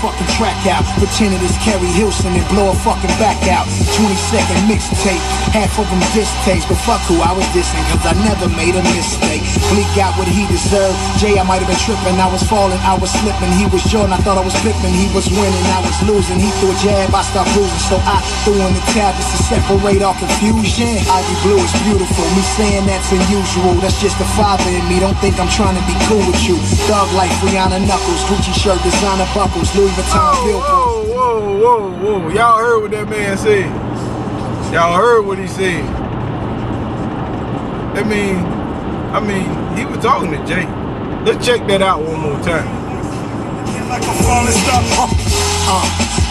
fucking track out. Pretending it's Kerry Hilson and blow a fucking back out. 20-second mixtape, half of them distaste. But fuck who I was dissing, cause I never made a mistake. Bleak got what he deserved. Jay, I might have been tripping. I was falling, I was slipping. He was Jordan, I thought I was Pippen. He was winning, I was losing. He threw a jab, I stopped losing. So I threw in the tab just to separate all confusion. Ivy blue is beautiful, me saying that's unusual. That's just the father in me, don't think I'm trying to be cool with you. Thug life, Rihanna Knuckles, Gucci shirt, designer buckles, Louis Vuitton billboard. Whoa. Y'all heard what that man said. Y'all heard what he said. I mean, he was talking to Jay. Let's check that out one more time. Like a falling star.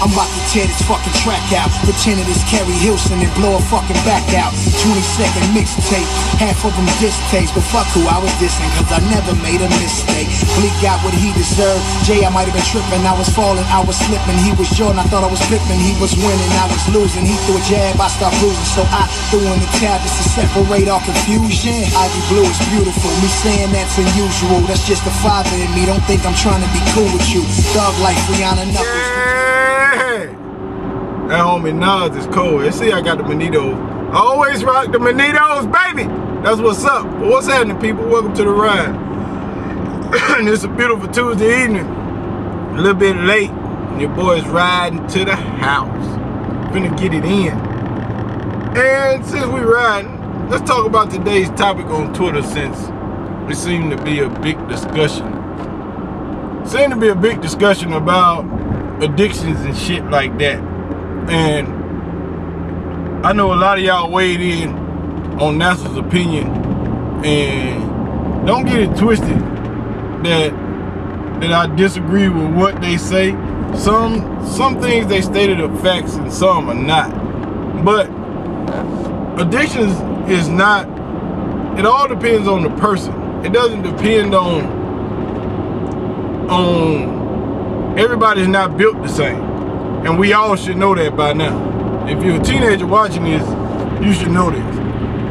I'm about to tear this fucking track out. Pretending it's Kerry Hilson and blow a fucking back out. 20-second mixtape, half of them distaste. But fuck who I was dissing, cause I never made a mistake. Bleak got what he deserved. Jay, I might have been tripping. I was falling, I was slipping. He was Jordan, I thought I was Pippen. He was winning, I was losing. He threw a jab, I stopped losing. So I threw in the tab just to separate all confusion. Ivy blue is beautiful, me saying that's unusual. That's just the father in me, don't think I'm trying to be cool with you. Thug life, Rihanna Knuckles. That homie Nas is cold. You see, I got the Manitos. I always rock the Manitos, baby. That's what's up. But what's happening, people? Welcome to the ride. And it's a beautiful Tuesday evening. A little bit late. And your boy's riding to the house. Finna get it in. And since we riding, let's talk about today's topic on Twitter, since it seemed to be a big discussion. Seemed to be a big discussion about addictions and shit like that. And I know a lot of y'all weighed in on NASA's opinion, and don't get it twisted that I disagree with what they say. Some things they stated are facts and some are not. But addictions is not, it all depends on the person. It doesn't depend on everybody's not built the same. And we all should know that by now. If you're a teenager watching this, you should know this.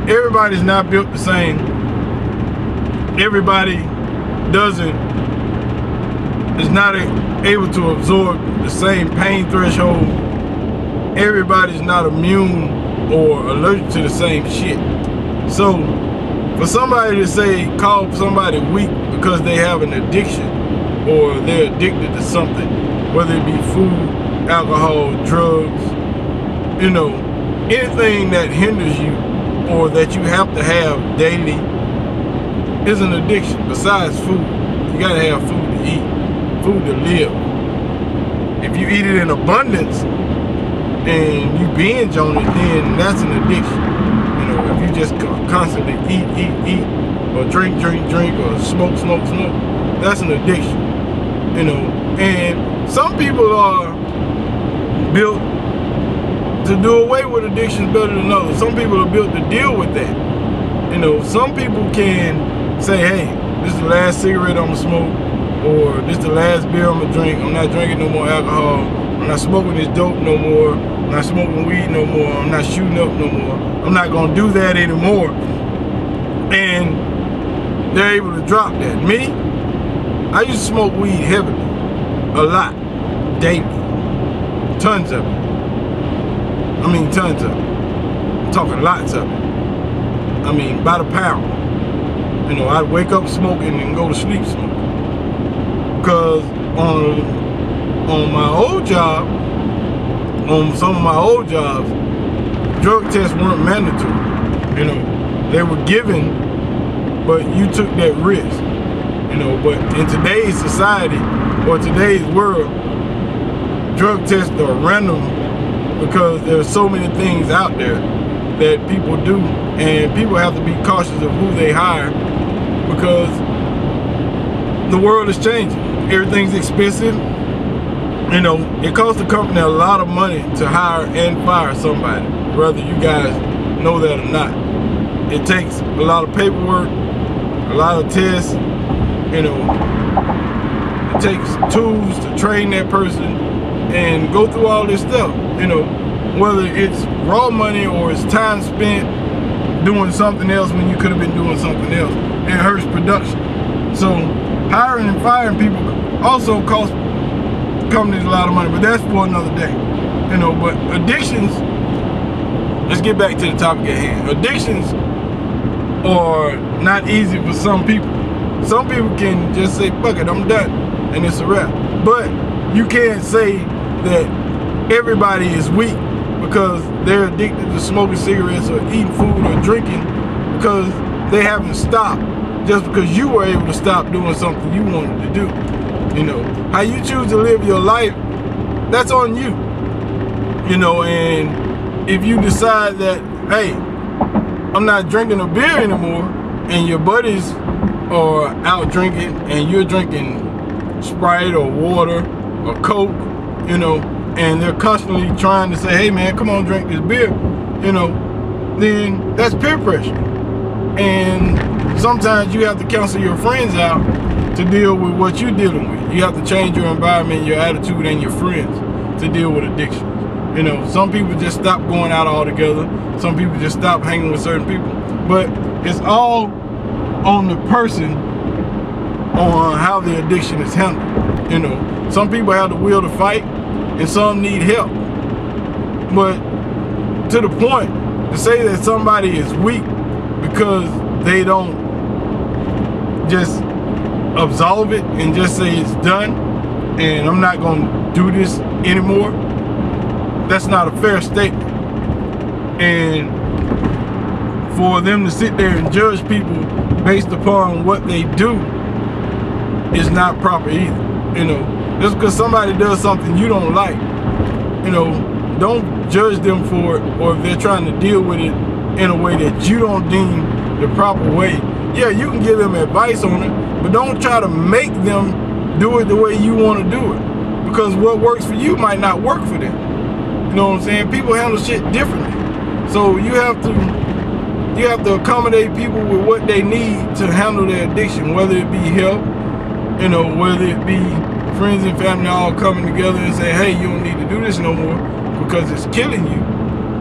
Everybody's not built the same. Everybody is not able to absorb the same pain threshold. Everybody's not immune or allergic to the same shit. So for somebody to say, call somebody weak because they have an addiction or they're addicted to something, whether it be food, alcohol, drugs, you know, anything that hinders you or that you have to have daily is an addiction. Besides food, you gotta have food to eat, food to live. If you eat it in abundance and you binge on it, then that's an addiction. You know, if you just constantly eat, or drink, or smoke, that's an addiction. You know, and some people are built to do away with addictions better than others. Some people are built to deal with that. You know, some people can say, hey, this is the last cigarette I'm gonna smoke, or this is the last beer I'm gonna drink. I'm not drinking no more alcohol. I'm not smoking this dope no more. I'm not smoking weed no more. I'm not shooting up no more. I'm not gonna do that anymore. And they're able to drop that. Me, I used to smoke weed heavily, a lot, daily. Tons of it. I mean, tons of it. I'm talking lots of it. I mean, by the pound. You know, I'd wake up smoking and go to sleep smoking. Because on my old job, on some of my old jobs, drug tests weren't mandatory. You know, they were given, but you took that risk. You know, but in today's society, or today's world, drug tests are random because there's so many things out there that people do, and people have to be cautious of who they hire because the world is changing. Everything's expensive. You know, it costs the company a lot of money to hire and fire somebody, whether you guys know that or not. It takes a lot of paperwork, a lot of tests, you know. It takes tools to train that person and go through all this stuff, you know, whether it's raw money or it's time spent doing something else when you could have been doing something else. It hurts production. So hiring and firing people also costs companies a lot of money, but that's for another day. You know, but addictions, let's get back to the topic at hand. Addictions are not easy for some people. Some people can just say, fuck it, I'm done, and it's a wrap. But you can't say that everybody is weak because they're addicted to smoking cigarettes or eating food or drinking because they haven't stopped just because you were able to stop doing something you wanted to do. You know, how you choose to live your life, that's on you. You know, and if you decide that, hey, I'm not drinking a beer anymore, and your buddies are out drinking and you're drinking Sprite or water or Coke, you know, and they're constantly trying to say, hey man, come on, drink this beer, you know, then that's peer pressure. And sometimes you have to cancel your friends out to deal with what you're dealing with. You have to change your environment, your attitude, and your friends to deal with addiction. You know, some people just stop going out altogether. Some people just stop hanging with certain people. But it's all on the person on how the addiction is handled. You know, some people have the will to fight and some need help. But to the point, to say that somebody is weak because they don't just absolve it and just say it's done and I'm not going to do this anymore, that's not a fair statement. And for them to sit there and judge people based upon what they do is not proper either. You know, just because somebody does something you don't like, you know, don't judge them for it, or if they're trying to deal with it in a way that you don't deem the proper way. Yeah, you can give them advice on it, but don't try to make them do it the way you want to do it, because what works for you might not work for them. You know what I'm saying? People handle shit differently. So you have to accommodate people with what they need to handle their addiction, whether it be help, you know, whether it be friends and family all coming together and say, hey, you don't need to do this no more because it's killing you.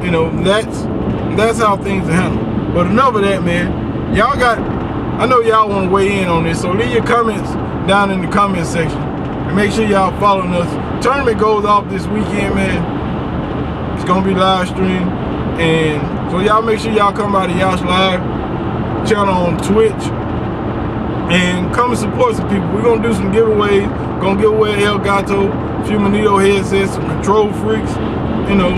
You know, that's how things are handled. But enough of that, man. Y'all got, I know y'all want to weigh in on this, so leave your comments down in the comment section. And make sure y'all following us. Tournament goes off this weekend, man. It's going to be live stream. And so y'all make sure y'all come by the Yash Live channel on Twitch and come and support some people. We're going to do some giveaways. Going to give away Elgato, a few Magneto headsets, some Control Freaks, you know.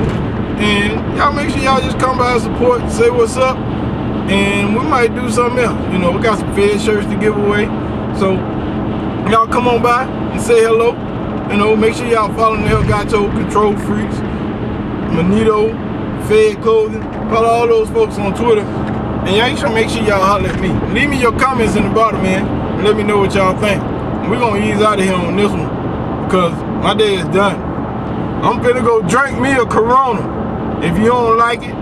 And y'all make sure y'all just come by and support, say what's up. And we might do something else. You know, we got some Fed shirts to give away. So y'all come on by and say hello. You know, make sure y'all following the Elgato, Control Freaks, Magneto, Fed Clothing. Follow all those folks on Twitter. And y'all should make sure y'all holler at me. Leave me your comments in the bottom, man. And let me know what y'all think. And we're going to ease out of here on this one because my day is done. I'm finna go drink me a Corona. If you don't like it,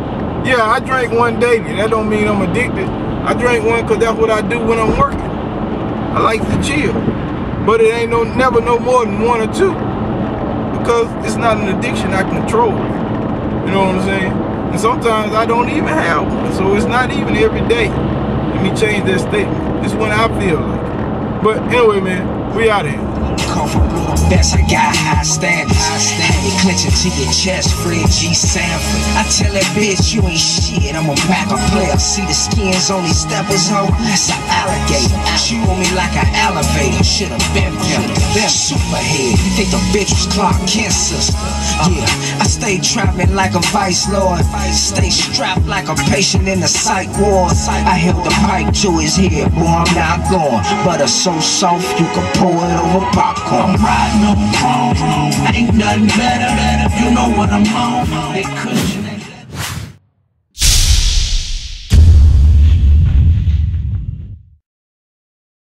yeah, I drink one daily. That don't mean I'm addicted. I drink one because that's what I do when I'm working. I like to chill. But it ain't never no more than one or two. Because it's not an addiction I control. You know what I'm saying? And sometimes I don't even have one. So it's not even every day. Let me change that statement. It's when I feel like it. But anyway, man, we out of here. Best, I got high standards. You clench it to your chest, Fred G. Sanford. I tell that bitch you ain't shit, I'm a backup player. See the skins on these steppers, ho? That's an alligator. She want me like an elevator. Should've been them superhead. You think the bitch was Clark Kent's sister? Yeah, I stay trapping like a vice lord. Stay strapped like a patient in the psych ward. I held the pipe to his head, boy, I'm not gone. Butter so soft, you can pour it over popcorn. I'm riding on chrome, ain't nothing better. You know what I'm on. They cushion.